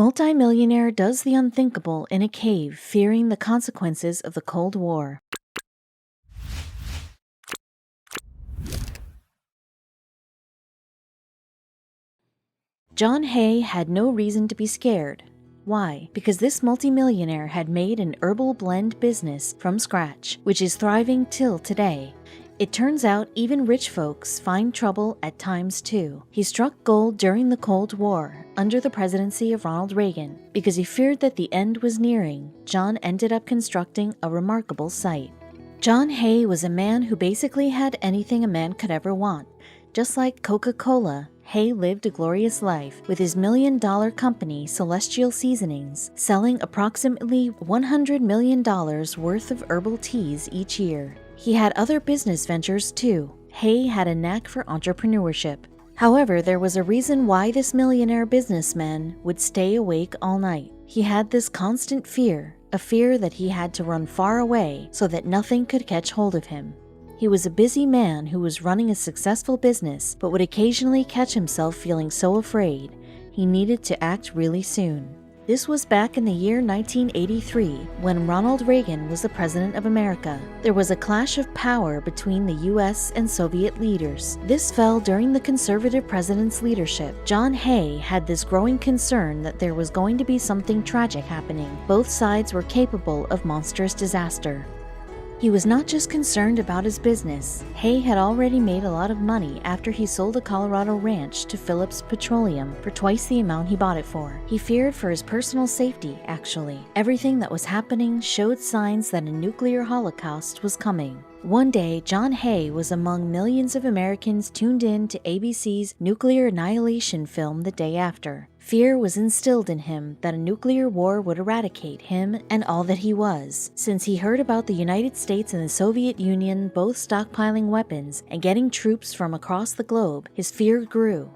Multimillionaire does the unthinkable in a cave, fearing the consequences of the Cold War. John Hay had no reason to be scared. Why? Because this multimillionaire had made an herbal blend business from scratch, which is thriving till today. It turns out even rich folks find trouble at times too. He struck gold during the Cold War, under the presidency of Ronald Reagan. Because he feared that the end was nearing, John ended up constructing a remarkable site. John Hay was a man who basically had anything a man could ever want. Just like Coca-Cola, Hay lived a glorious life with his million-dollar company Celestial Seasonings, selling approximately $100 million worth of herbal teas each year. He had other business ventures too. Hay had a knack for entrepreneurship. However, there was a reason why this millionaire businessman would stay awake all night. He had this constant fear, a fear that he had to run far away so that nothing could catch hold of him. He was a busy man who was running a successful business, but would occasionally catch himself feeling so afraid he needed to act really soon. This was back in the year 1983, when Ronald Reagan was the President of America. There was a clash of power between the US and Soviet leaders. This fell during the conservative president's leadership. John Hay had this growing concern that there was going to be something tragic happening. Both sides were capable of monstrous disaster. He was not just concerned about his business. Hay had already made a lot of money after he sold a Colorado ranch to Phillips Petroleum for twice the amount he bought it for. He feared for his personal safety, actually. Everything that was happening showed signs that a nuclear holocaust was coming. One day, John Hay was among millions of Americans tuned in to ABC's nuclear annihilation film the day after. Fear was instilled in him that a nuclear war would eradicate him and all that he was. Since he heard about the United States and the Soviet Union both stockpiling weapons and getting troops from across the globe, his fear grew.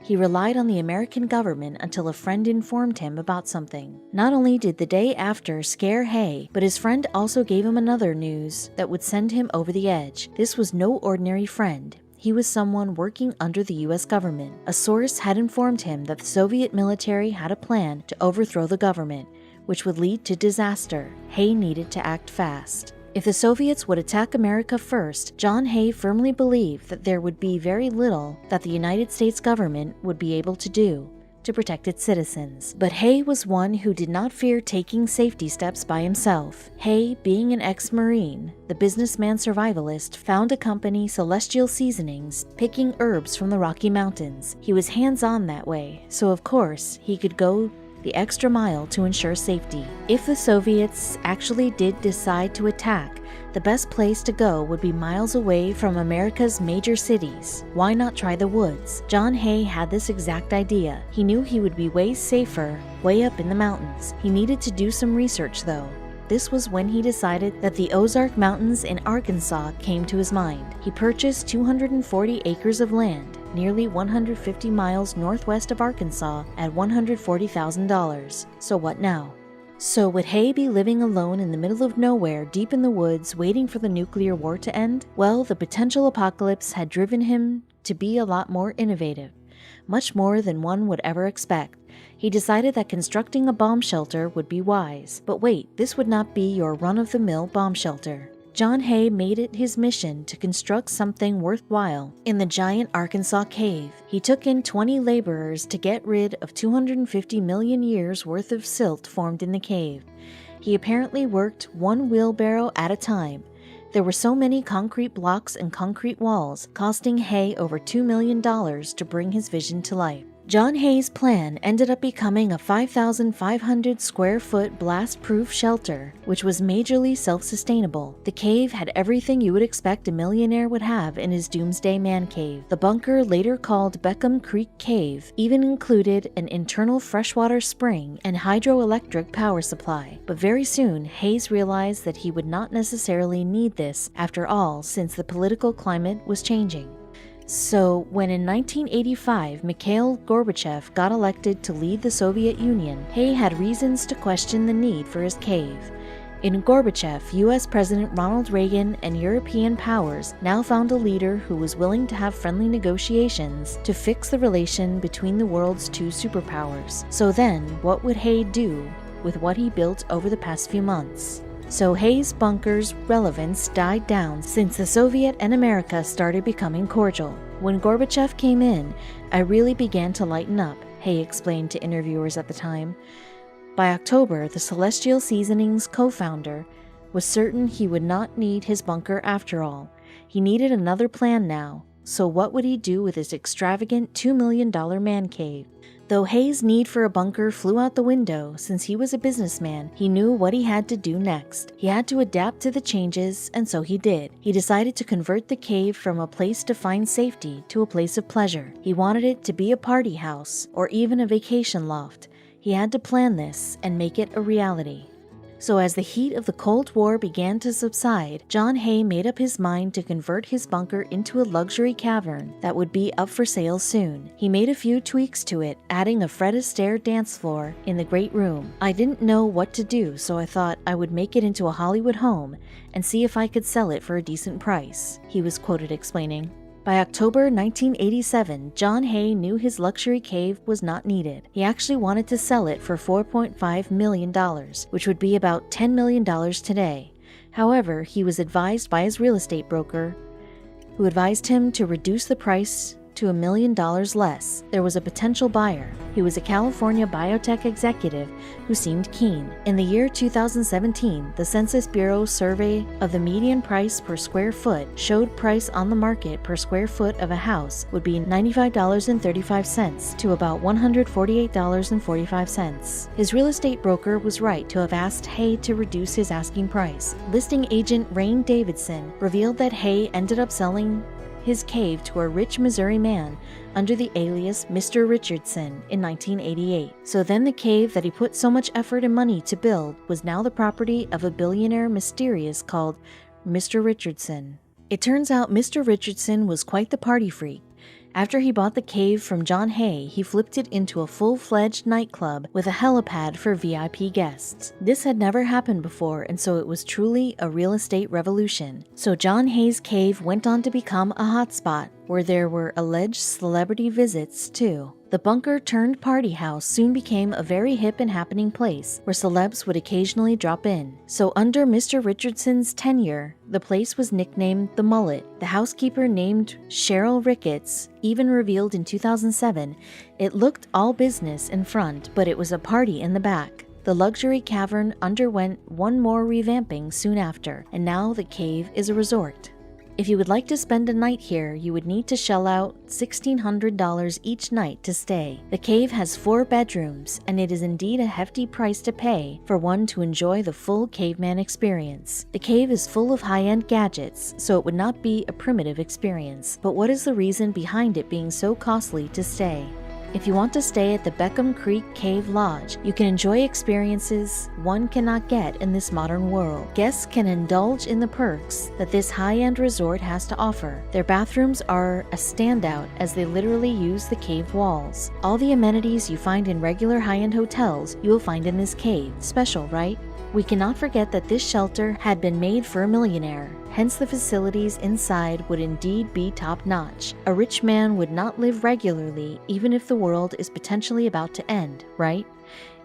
He relied on the American government until a friend informed him about something. Not only did the day after scare Hay, but his friend also gave him another news that would send him over the edge. This was no ordinary friend. He was someone working under the US government. A source had informed him that the Soviet military had a plan to overthrow the government, which would lead to disaster. Hay needed to act fast. If the Soviets would attack America first, John Hay firmly believed that there would be very little that the United States government would be able to do to protect its citizens. But Hay was one who did not fear taking safety steps by himself. Hay, being an ex-Marine, the businessman survivalist, found a company, Celestial Seasonings, picking herbs from the Rocky Mountains. He was hands-on that way, so of course he could go the extra mile to ensure safety. If the Soviets actually did decide to attack, the best place to go would be miles away from America's major cities. Why not try the woods? John Hay had this exact idea. He knew he would be way safer way up in the mountains. He needed to do some research though. This was when he decided that the Ozark Mountains in Arkansas came to his mind. He purchased 240 acres of land, nearly 150 miles northwest of Arkansas, at $140,000. So what now? So would Hay be living alone in the middle of nowhere, deep in the woods, waiting for the nuclear war to end? Well, the potential apocalypse had driven him to be a lot more innovative, much more than one would ever expect. He decided that constructing a bomb shelter would be wise. But wait, this would not be your run-of-the-mill bomb shelter. John Hay made it his mission to construct something worthwhile in the giant Arkansas cave. He took in 20 laborers to get rid of 250 million years worth of silt formed in the cave. He apparently worked one wheelbarrow at a time. There were so many concrete blocks and concrete walls, costing Hay over $2 million to bring his vision to life. John Hay's plan ended up becoming a 5,500 square foot blast-proof shelter, which was majorly self-sustainable. The cave had everything you would expect a millionaire would have in his doomsday man cave. The bunker, later called Beckham Creek Cave, even included an internal freshwater spring and hydroelectric power supply. But very soon, Hayes realized that he would not necessarily need this after all, since the political climate was changing. So, when in 1985 Mikhail Gorbachev got elected to lead the Soviet Union, Hay had reasons to question the need for his cave. In Gorbachev, US President Ronald Reagan and European powers now found a leader who was willing to have friendly negotiations to fix the relation between the world's two superpowers. So then, what would Hay do with what he built over the past few months? So Hay's bunker's relevance died down since the Soviet and America started becoming cordial. When Gorbachev came in, I really began to lighten up, Hay explained to interviewers at the time. By October, the Celestial Seasonings co-founder was certain he would not need his bunker after all. He needed another plan now. So what would he do with his extravagant $2 million man cave? Though Hay's need for a bunker flew out the window, since he was a businessman, he knew what he had to do next. He had to adapt to the changes, and so he did. He decided to convert the cave from a place to find safety to a place of pleasure. He wanted it to be a party house, or even a vacation loft. He had to plan this and make it a reality. So as the heat of the Cold War began to subside, John Hay made up his mind to convert his bunker into a luxury cavern that would be up for sale soon. He made a few tweaks to it, adding a Fred Astaire dance floor in the great room. I didn't know what to do, so I thought I would make it into a Hollywood home and see if I could sell it for a decent price, he was quoted explaining. By October 1987, John Hay knew his luxury cave was not needed. He actually wanted to sell it for $4.5 million, which would be about $10 million today. However, he was advised by his real estate broker, who advised him to reduce the price to $1 million less. There was a potential buyer. He was a California biotech executive who seemed keen. In the year 2017, the Census Bureau survey of the median price per square foot showed price on the market per square foot of a house would be $95.35 to about $148.45. His real estate broker was right to have asked Hay to reduce his asking price. Listing agent Rain Davidson revealed that Hay ended up selling his cave to a rich Missouri man under the alias Mr. Richardson in 1988. So then the cave that he put so much effort and money to build was now the property of a billionaire mysterious called Mr. Richardson. It turns out Mr. Richardson was quite the party freak. After he bought the cave from John Hay, he flipped it into a full-fledged nightclub with a helipad for VIP guests. This had never happened before, and so it was truly a real estate revolution. So John Hay's cave went on to become a hotspot, where there were alleged celebrity visits too. The bunker-turned-party house soon became a very hip and happening place where celebs would occasionally drop in. So under Mr. Richardson's tenure, the place was nicknamed the Mullet. The housekeeper named Cheryl Ricketts even revealed in 2007 it looked all business in front, but it was a party in the back. The luxury cavern underwent one more revamping soon after, and now the cave is a resort. If you would like to spend a night here, you would need to shell out $1,600 each night to stay. The cave has 4 bedrooms, and it is indeed a hefty price to pay for one to enjoy the full caveman experience. The cave is full of high-end gadgets, so it would not be a primitive experience. But what is the reason behind it being so costly to stay? If you want to stay at the Beckham Creek Cave Lodge, you can enjoy experiences one cannot get in this modern world. Guests can indulge in the perks that this high-end resort has to offer. Their bathrooms are a standout as they literally use the cave walls. All the amenities you find in regular high-end hotels, you will find in this cave. Special, right? We cannot forget that this shelter had been made for a millionaire. Hence the facilities inside would indeed be top-notch. A rich man would not live regularly even if the world is potentially about to end, right?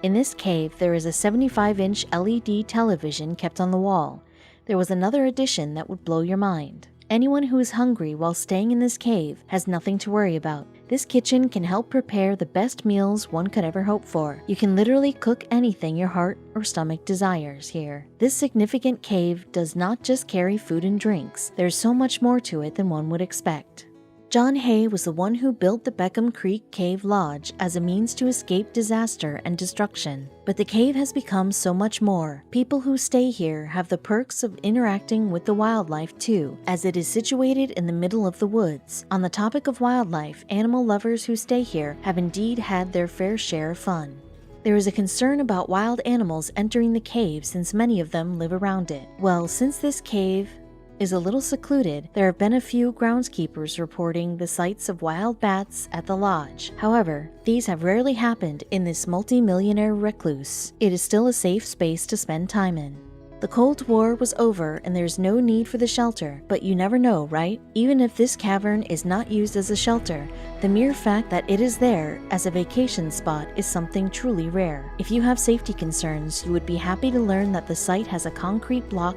In this cave, there is a 75-inch LED television kept on the wall. There was another addition that would blow your mind. Anyone who is hungry while staying in this cave has nothing to worry about. This kitchen can help prepare the best meals one could ever hope for. You can literally cook anything your heart or stomach desires here. This significant cave does not just carry food and drinks. There's so much more to it than one would expect. John Hay was the one who built the Beckham Creek Cave Lodge as a means to escape disaster and destruction. But the cave has become so much more. People who stay here have the perks of interacting with the wildlife too, as it is situated in the middle of the woods. On the topic of wildlife, animal lovers who stay here have indeed had their fair share of fun. There is a concern about wild animals entering the cave since many of them live around it. Well, since this cave is a little secluded, there have been a few groundskeepers reporting the sights of wild bats at the lodge. However, these have rarely happened in this multi-millionaire recluse. It is still a safe space to spend time in. The Cold War was over and there's no need for the shelter, but you never know, right? Even if this cavern is not used as a shelter, the mere fact that it is there as a vacation spot is something truly rare. If you have safety concerns, you would be happy to learn that the site has a concrete block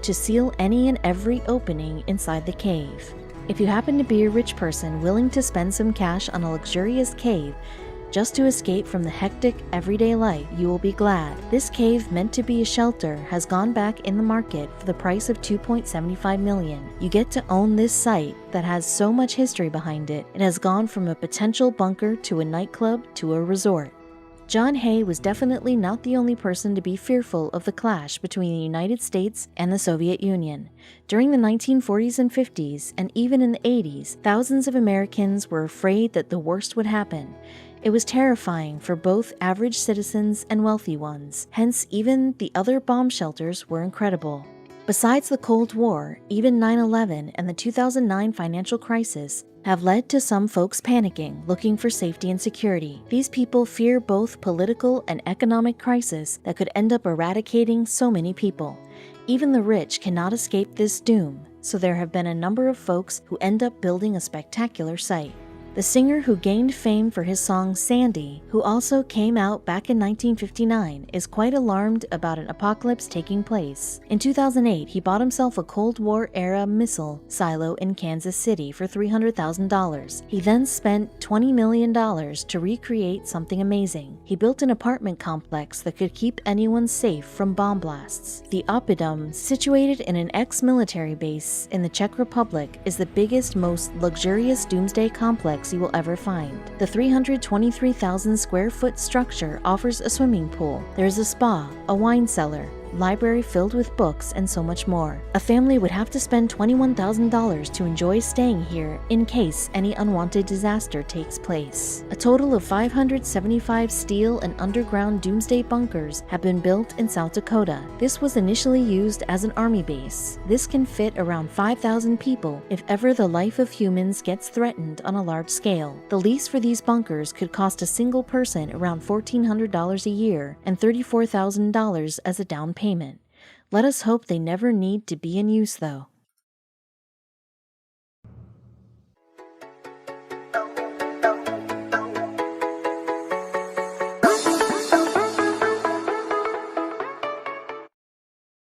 to seal any and every opening inside the cave. If you happen to be a rich person willing to spend some cash on a luxurious cave just to escape from the hectic everyday life, you will be glad. This cave, meant to be a shelter, has gone back in the market for the price of $2.75 million. You get to own this site that has so much history behind it. It has gone from a potential bunker to a nightclub to a resort. John Hay was definitely not the only person to be fearful of the clash between the United States and the Soviet Union. During the 1940s and 50s, and even in the 80s, thousands of Americans were afraid that the worst would happen. It was terrifying for both average citizens and wealthy ones, hence even the other bomb shelters were incredible. Besides the Cold War, even 9/11 and the 2009 financial crisis have led to some folks panicking, looking for safety and security. These people fear both political and economic crisis that could end up eradicating so many people. Even the rich cannot escape this doom, so there have been a number of folks who end up building a spectacular site. The singer who gained fame for his song Sandy, who also came out back in 1959, is quite alarmed about an apocalypse taking place. In 2008, he bought himself a Cold War-era missile silo in Kansas City for $300,000. He then spent $20 million to recreate something amazing. He built an apartment complex that could keep anyone safe from bomb blasts. The Oppidum, situated in an ex-military base in the Czech Republic, is the biggest, most luxurious doomsday complex you will ever find. The 323,000 square foot structure offers a swimming pool. There is a spa, a wine cellar, library filled with books, and so much more. A family would have to spend $21,000 to enjoy staying here in case any unwanted disaster takes place. A total of 575 steel and underground doomsday bunkers have been built in South Dakota. This was initially used as an army base. This can fit around 5,000 people if ever the life of humans gets threatened on a large scale. The lease for these bunkers could cost a single person around $1,400 a year and $34,000 as a down payment. Let us hope they never need to be in use, though.